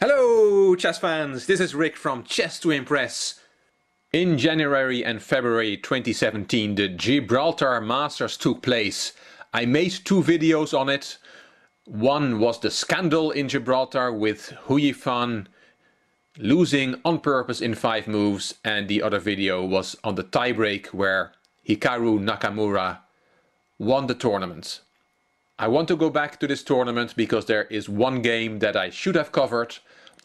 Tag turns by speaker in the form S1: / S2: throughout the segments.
S1: Hello chess fans, this is Rick from Chess to Impress. In January and February 2017 the Gibraltar Masters took place. I made two videos on it. One was the scandal in Gibraltar with Hou Yifan losing on purpose in 5 moves, and the other video was on the tiebreak where Hikaru Nakamura won the tournament. I want to go back to this tournament because there is one game that I should have covered,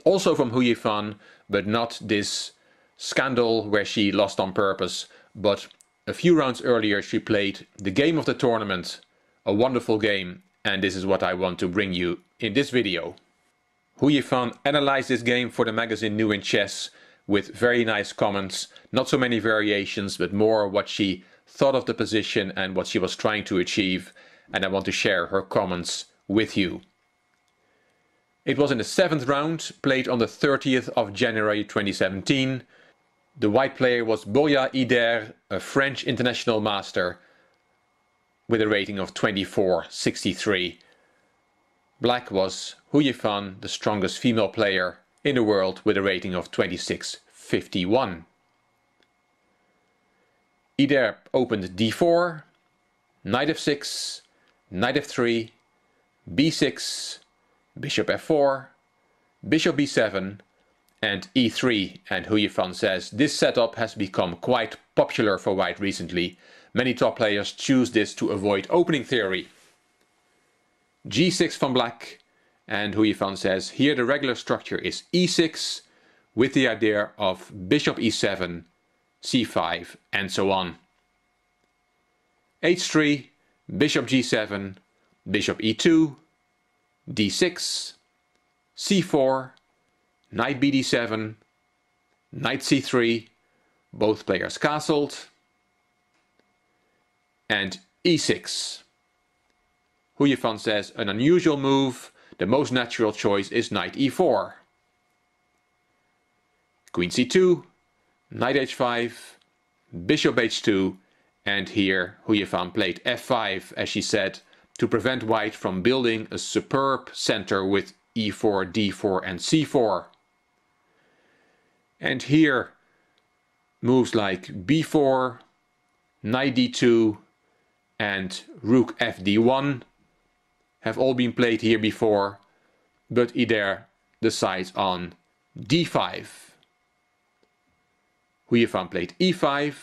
S1: also from Hou Yifan, but not this scandal where she lost on purpose, but a few rounds earlier she played the game of the tournament, a wonderful game, and this is what I want to bring you in this video. Hou Yifan analyzed this game for the magazine New in Chess with very nice comments, not so many variations, but more what she thought of the position and what she was trying to achieve, and I want to share her comments with you. It was in the 7th round, played on the 30th of January 2017. The white player was Borya Ider, a French international master, with a rating of 24.63. Black was Hou Yifan, the strongest female player in the world, with a rating of 26.51. Ider opened d4, knight f6, knight f3, b6, bishop f4, bishop b7 and e3, and Hou Yifan says this setup has become quite popular for white recently. Many top players choose this to avoid opening theory. g6 from black, and Hou Yifan says here the regular structure is e6 with the idea of bishop e7, c5 and so on. h3, bishop g7, bishop e2, d6, c4, knight bd7, knight c3, both players castled, and e6. Hou Yifan says an unusual move, the most natural choice is knight e4. Queen c2, knight h5, bishop h2, and here Hou Yifan played f5, as she said, to prevent white from building a superb center with e4, d4 and c4. And here moves like b4, knight d2 and rook fd1 have all been played here before, but Ider decides on d5. Hou Yifan played e5,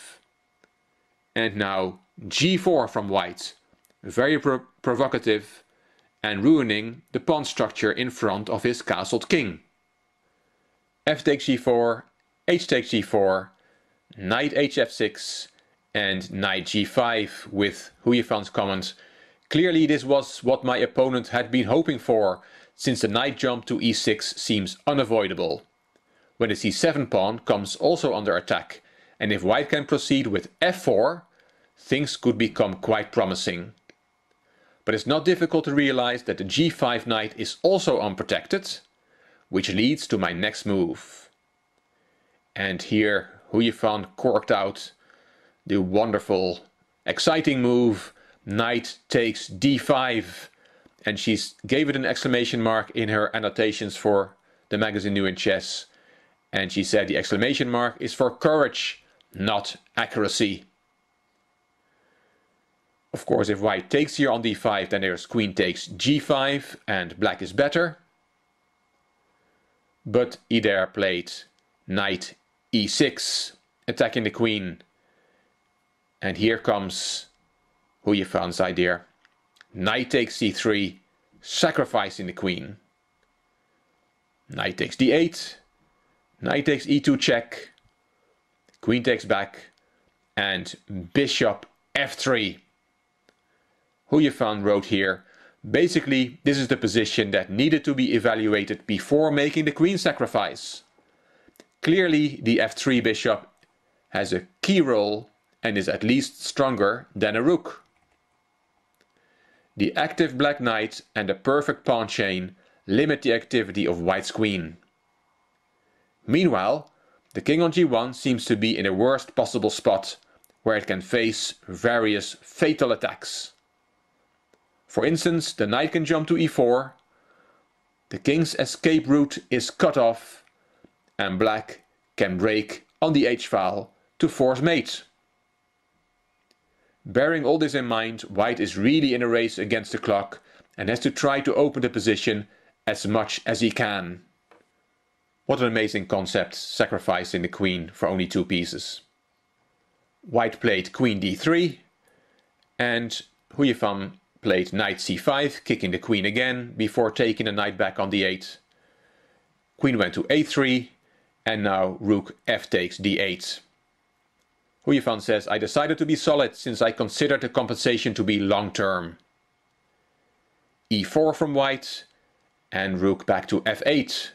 S1: and now g4 from white, very provocative and ruining the pawn structure in front of his castled king. F takes g4, h takes g4, knight hf6 and knight g5 with Hou Yifan's comment, clearly this was what my opponent had been hoping for, since the knight jump to e6 seems unavoidable. When the c7 pawn comes also under attack, and if white can proceed with f4, things could become quite promising. But it's not difficult to realize that the g5 knight is also unprotected, which leads to my next move. And here Hou Yifan corked out the wonderful, exciting move, knight takes d5, and she gave it an exclamation mark in her annotations for the magazine New in Chess, and she said the exclamation mark is for courage, not accuracy. Of course, if white takes here on d5, then there's queen takes g5 and black is better. But Ider played knight e6, attacking the queen. And here comes Hou Yifan's idea. Knight takes c3, sacrificing the queen. Knight takes d8, knight takes e2 check, queen takes back, and bishop f3. Hou Yifan wrote here, basically this is the position that needed to be evaluated before making the queen sacrifice. Clearly the f3 bishop has a key role and is at least stronger than a rook. The active black knight and the perfect pawn chain limit the activity of white's queen. Meanwhile, the king on g1 seems to be in the worst possible spot, where it can face various fatal attacks. For instance, the knight can jump to e4, The king's escape route is cut off, and black can break on the h-file to force mate. Bearing all this in mind, white is really in a race against the clock and has to try to open the position as much as he can. What an amazing concept, sacrificing the queen for only 2 pieces. White played queen d3 and Hou Yifan played knight c5, kicking the queen again before taking the knight back on d8. Queen went to a3 and now rook f takes d8. Hou Yifan says, I decided to be solid since I considered the compensation to be long-term. e4 from white and rook back to f8.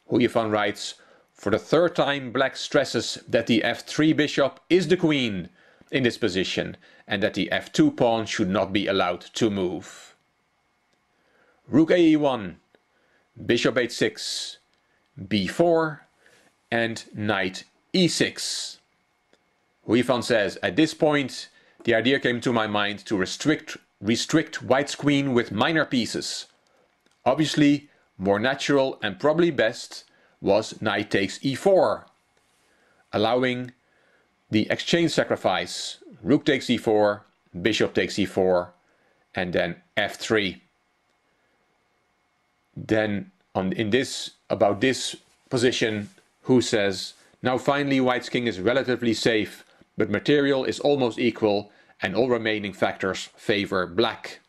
S1: Hou Yifan writes, for the 3rd time black stresses that the f3 bishop is the queen in this position and that the f2 pawn should not be allowed to move. Rook ae1, bishop h6, b4 and knight e6. Hou Yifan says, at this point the idea came to my mind to restrict white's queen with minor pieces. Obviously, more natural and probably best was knight takes e4, allowing the exchange sacrifice. Rook takes e4, bishop takes e4, and then f3. Then about this position, Hou says, now finally white's king is relatively safe, but material is almost equal and all remaining factors favor black.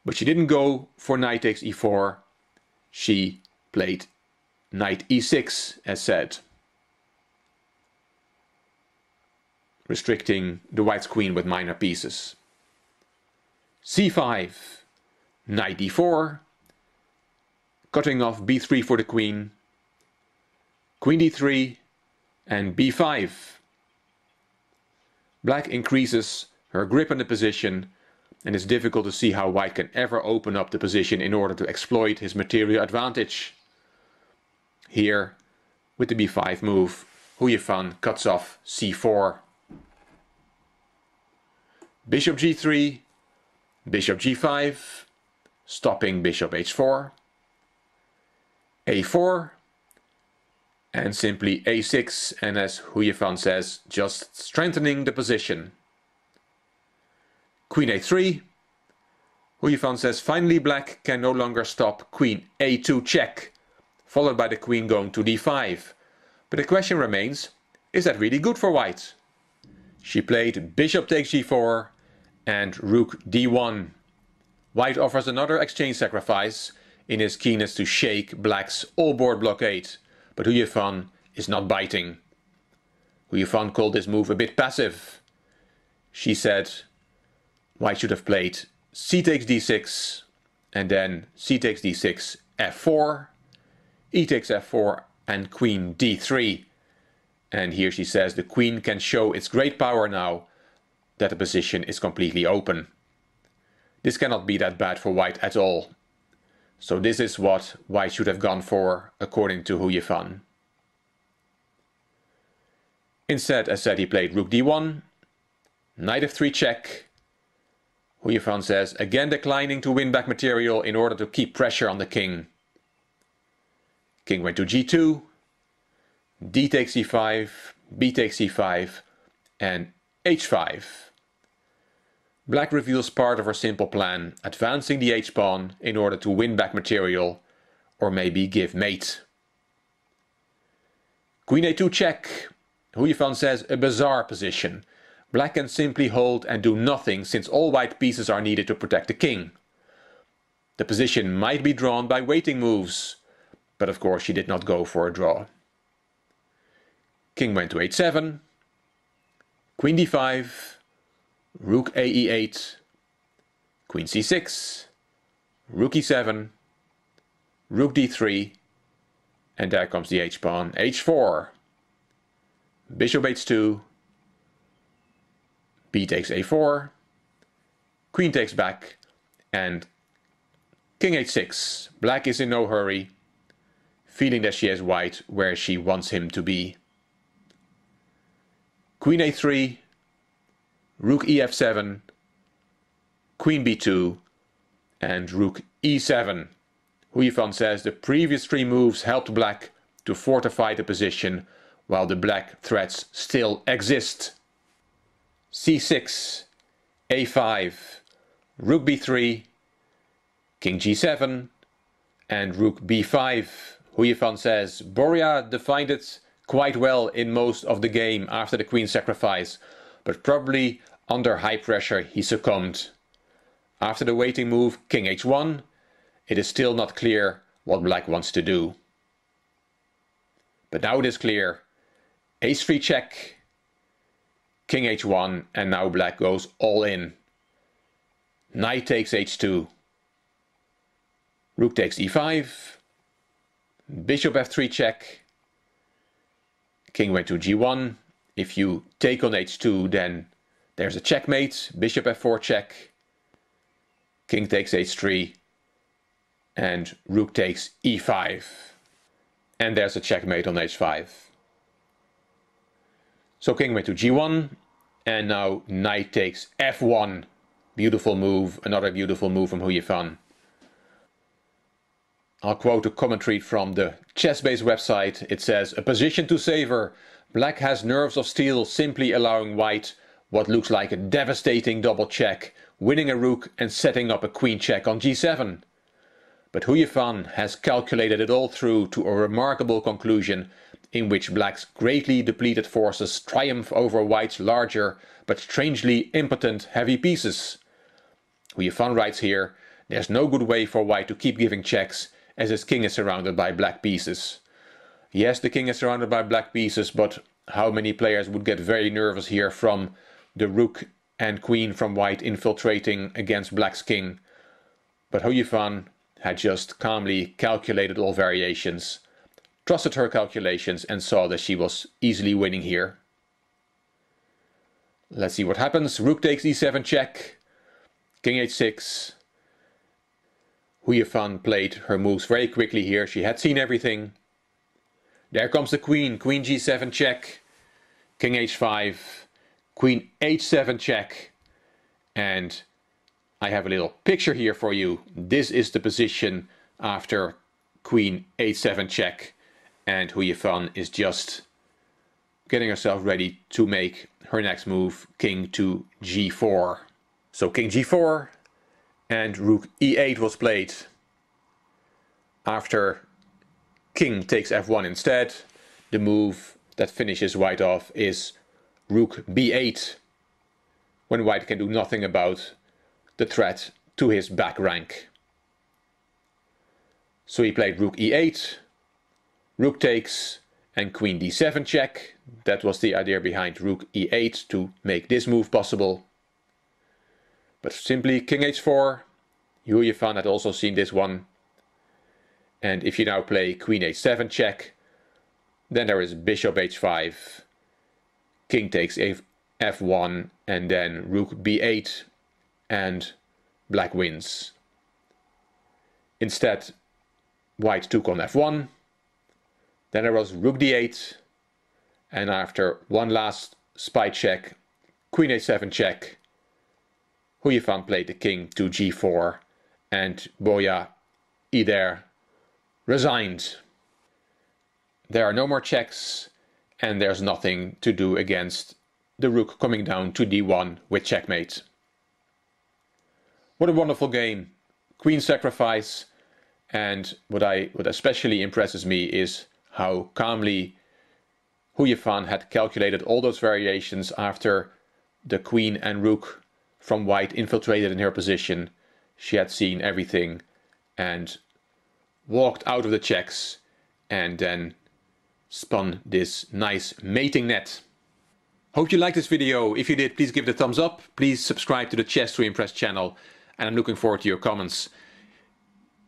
S1: But she didn't go for knight takes e4, she played knight e6 as said, restricting the white's queen with minor pieces. c5, knight d4, cutting off b3 for the queen, queen d3 and b5. Black increases her grip on the position and it's difficult to see how white can ever open up the position in order to exploit his material advantage. Here, with the b5 move, Hou Yifan cuts off c4. Bishop g3, bishop g5, stopping bishop h4, a4, and simply a6, and as Hou Yifan says, just strengthening the position. Queen a3. Hou Yifan says finally black can no longer stop queen a2 check, followed by the queen going to d5. But the question remains, is that really good for white? She played bishop takes g4 and rook d1. White offers another exchange sacrifice in his keenness to shake black's all-board blockade, but Hou Yifan is not biting. Hou Yifan called this move a bit passive. She said white should have played c takes d6 and then c takes d6, f4, e takes f4 and queen d3. And here she says the queen can show its great power now that the position is completely open. This cannot be that bad for white at all. So this is what white should have gone for, according to Hou Yifan. Instead, as said, he played rook d1, knight f3 check. Hou Yifan says, again declining to win back material in order to keep pressure on the king. King went to g2, d takes e5, b takes e5, and h5. Black reveals part of her simple plan, advancing the h-pawn in order to win back material, or maybe give mate. Queen a2 check. Hou Yifan says a bizarre position. Black can simply hold and do nothing since all white pieces are needed to protect the king. The position might be drawn by waiting moves, but of course she did not go for a draw. King went to h7, queen d5, rook ae8, queen c6, rook e7, rook d3, and there comes the h-pawn, h4, bishop h2, b takes a4, queen takes back, and king h6. Black is in no hurry, feeling that she has white where she wants him to be. Queen a3, rook ef7, queen b2, and rook e7. Hou Yifan says the previous 3 moves helped black to fortify the position while the black threats still exist. c6, a5, rook b3, king g7 and rook b5. Hou Yifan says Borya defined it quite well in most of the game after the queen sacrifice, but probably under high pressure he succumbed. After the waiting move king h1, it is still not clear what black wants to do. But now it is clear. h3 check, king h1, and now black goes all in. Knight takes h2. Rook takes e5. Bishop f3 check. King went to g1. If you take on h2, then there's a checkmate. Bishop f4 check. King takes h3. And rook takes e5. And there's a checkmate on h5. So king went to g1. And now knight takes f1. Beautiful move. Another beautiful move from Hou Yifan. I'll quote a commentary from the ChessBase website. It says, "A position to savor. Black has nerves of steel, simply allowing white what looks like a devastating double check, winning a rook and setting up a queen check on g7. But Hou Yifan has calculated it all through to a remarkable conclusion in which black's greatly depleted forces triumph over white's larger but strangely impotent heavy pieces." Hou Yifan writes here, "There's no good way for white to keep giving checks as his king is surrounded by black pieces." Yes, the king is surrounded by black pieces, but how many players would get very nervous here from the rook and queen from white infiltrating against black's king? But Hou Yifan had just calmly calculated all variations, trusted her calculations and saw that she was easily winning here. Let's see what happens. Rook takes e7 check, king h6. Hou Yifan played her moves very quickly here. She had seen everything. There comes the queen. Queen g7 check. King h5. Queen h7 check. And I have a little picture here for you. This is the position after queen h7 check. And Hou Yifan is just getting herself ready to make her next move, king to g4. So king g4. And rook e8 was played. After king takes f1 instead, the move that finishes white off is rook b8, when white can do nothing about the threat to his back rank. So he played rook e8, rook takes, and queen d7 check. That was the idea behind rook e8, to make this move possible. But simply king h4, Hou Yifan had also seen this one. And if you now play queen h7 check, then there is bishop h5, king takes f1, and then rook b8, and black wins. Instead, white took on f1, then there was rook d8, and after one last spy check, queen h7 check, Hou Yifan played the king to g4, and Borya, Ider, resigned. There are no more checks, and there's nothing to do against the rook coming down to d1 with checkmate. What a wonderful game. Queen sacrifice, and what especially impresses me is how calmly Hou Yifan had calculated all those variations after the queen and rook from white infiltrated in her position. She had seen everything and walked out of the checks and then spun this nice mating net. Hope you liked this video. If you did, please give it a thumbs up. Please subscribe to the Chess to Impress channel, and I'm looking forward to your comments.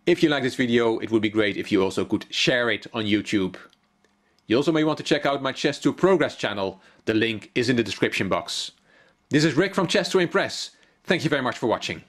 S1: If you like this video, it would be great if you also could share it on YouTube. You also may want to check out my Chess to Progress channel. The link is in the description box. This is Rick from Chess to Impress. Thank you very much for watching.